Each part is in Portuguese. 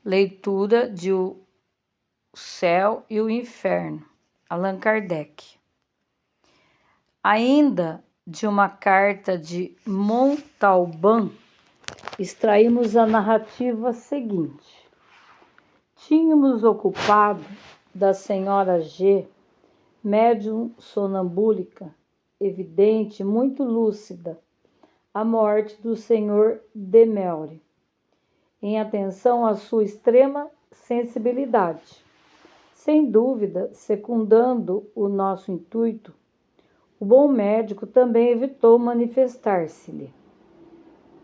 Leitura de O Céu e o Inferno, Allan Kardec. Ainda de uma carta de Montalbán, extraímos a narrativa seguinte. Tínhamos ocupado da senhora G, médium sonambúlica, evidente, muito lúcida, a morte do senhor Demelry, em atenção à sua extrema sensibilidade. Sem dúvida, secundando o nosso intuito, o bom médico também evitou manifestar-se-lhe.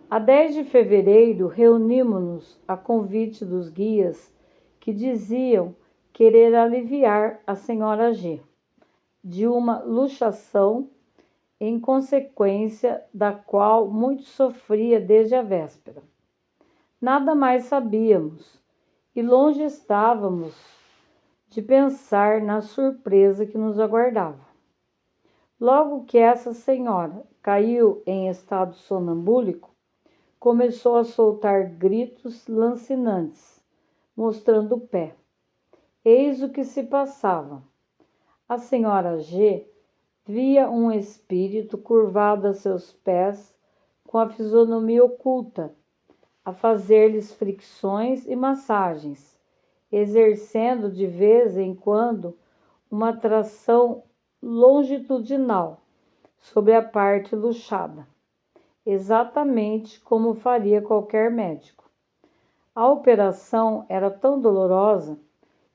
A 10 de fevereiro, reunimos-nos a convite dos guias que diziam querer aliviar a senhora G de uma luxação em consequência da qual muito sofria desde a véspera. Nada mais sabíamos e longe estávamos de pensar na surpresa que nos aguardava. Logo que essa senhora caiu em estado sonambúlico, começou a soltar gritos lancinantes, mostrando o pé. Eis o que se passava. A senhora G via um espírito curvado a seus pés, com a fisionomia oculta, a fazer-lhes fricções e massagens, exercendo de vez em quando uma tração longitudinal sobre a parte luxada, exatamente como faria qualquer médico. A operação era tão dolorosa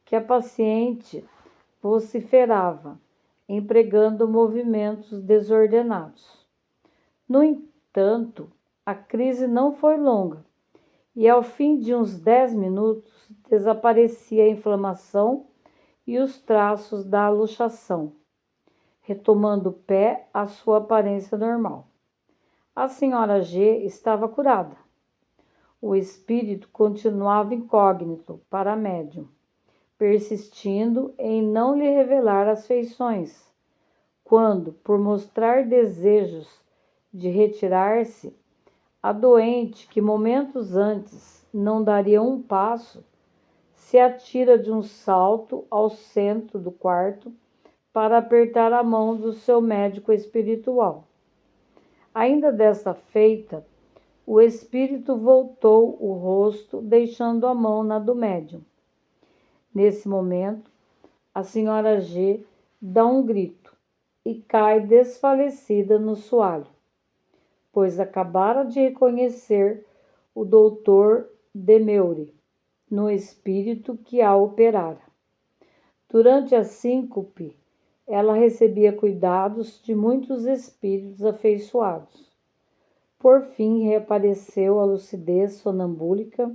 que a paciente vociferava, empregando movimentos desordenados. No entanto, a crise não foi longa e, ao fim de uns 10 minutos, desaparecia a inflamação e os traços da luxação, retomando o pé à sua aparência normal. A senhora G estava curada. O espírito continuava incógnito para a médium, persistindo em não lhe revelar as feições, quando, por mostrar desejos de retirar-se, a doente, que momentos antes não daria um passo, se atira de um salto ao centro do quarto para apertar a mão do seu médico espiritual. Ainda desta feita, o espírito voltou o rosto, deixando a mão na do médium. Nesse momento, a senhora G dá um grito e cai desfalecida no soalho, pois acabara de reconhecer o doutor Demelry no espírito que a operara. Durante a síncope, ela recebia cuidados de muitos espíritos afeiçoados. Por fim, reapareceu a lucidez sonambúlica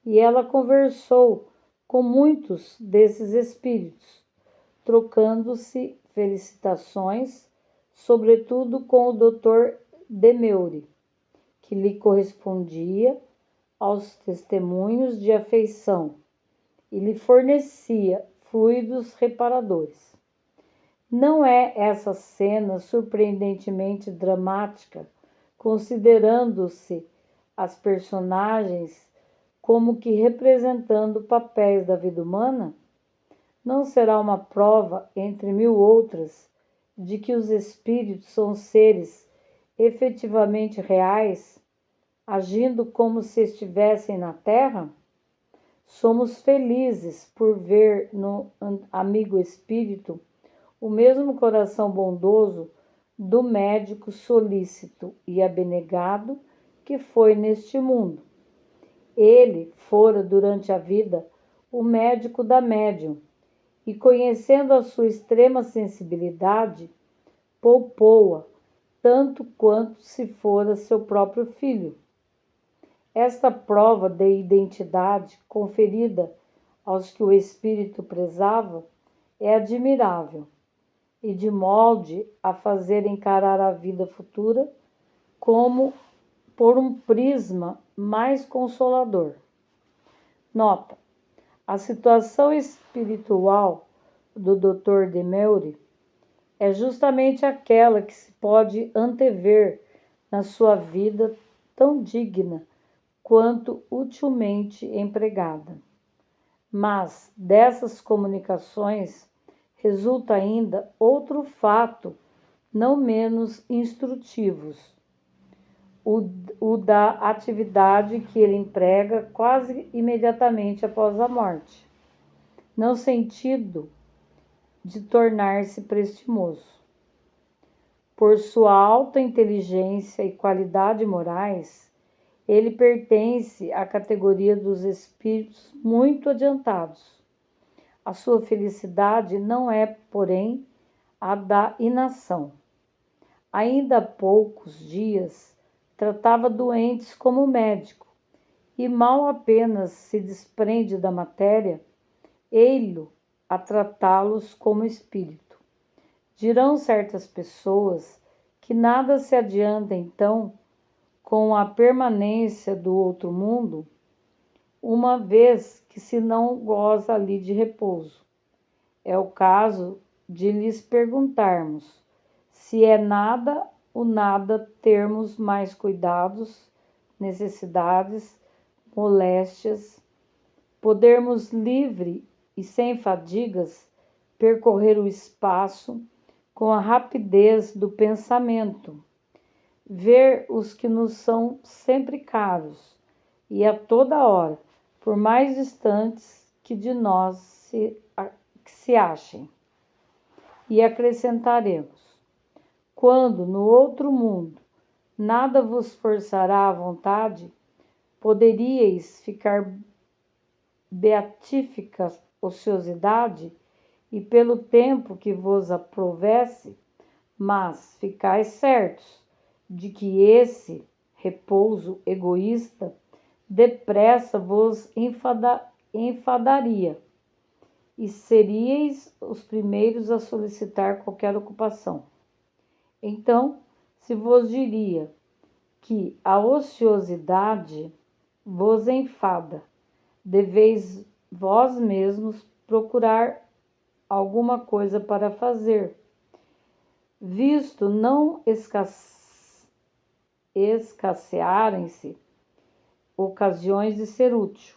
e ela conversou com muitos desses espíritos, trocando-se felicitações, sobretudo com o Dr. Demelry, que lhe correspondia aos testemunhos de afeição e lhe fornecia fluidos reparadores. Não é essa cena surpreendentemente dramática, considerando-se as personagens como que representando papéis da vida humana? Não será uma prova, entre mil outras, de que os espíritos são seres efetivamente reais, agindo como se estivessem na Terra? Somos felizes por ver no amigo espírito o mesmo coração bondoso do médico solícito e abnegado que foi neste mundo. Ele fora durante a vida o médico da médium e, conhecendo a sua extrema sensibilidade, poupou-a tanto quanto se fora seu próprio filho. Esta prova de identidade conferida aos que o espírito prezava é admirável e de molde a fazer encarar a vida futura como por um prisma mais consolador. Nota: a situação espiritual do Dr. Demelry é justamente aquela que se pode antever na sua vida tão digna quanto utilmente empregada. Mas dessas comunicações resulta ainda outro fato não menos instrutivos, o da atividade que ele emprega quase imediatamente após a morte, no sentido de tornar-se prestimoso. Por sua alta inteligência e qualidade morais, ele pertence à categoria dos espíritos muito adiantados. A sua felicidade não é, porém, a da inação. Ainda há poucos dias tratava doentes como médico, e mal apenas se desprende da matéria, ei-lo a tratá-los como espírito. Dirão certas pessoas que nada se adianta então com a permanência do outro mundo, uma vez que se não goza ali de repouso. É o caso de lhes perguntarmos se é nada o nada termos mais cuidados, necessidades, moléstias, podermos livre e sem fadigas percorrer o espaço com a rapidez do pensamento, ver os que nos são sempre caros e a toda hora, por mais distantes que de nós se achem. E acrescentaremos: quando no outro mundo nada vos forçará à vontade, poderíeis ficar beatífica ociosidade e pelo tempo que vos aprovesse, mas ficais certos de que esse repouso egoísta depressa vos enfadaria e seríeis os primeiros a solicitar qualquer ocupação. Então, se vos diria que a ociosidade vos enfada, deveis vós mesmos procurar alguma coisa para fazer, visto não escassearem-se ocasiões de ser útil,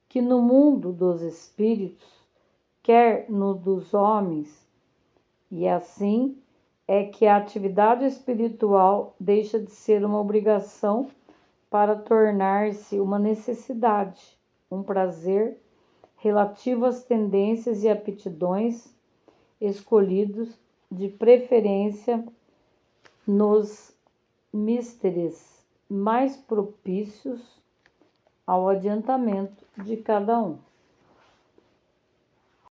que no mundo dos espíritos, quer no dos homens, e assim é que a atividade espiritual deixa de ser uma obrigação para tornar-se uma necessidade, um prazer relativo às tendências e aptidões escolhidos de preferência nos misteres mais propícios ao adiantamento de cada um.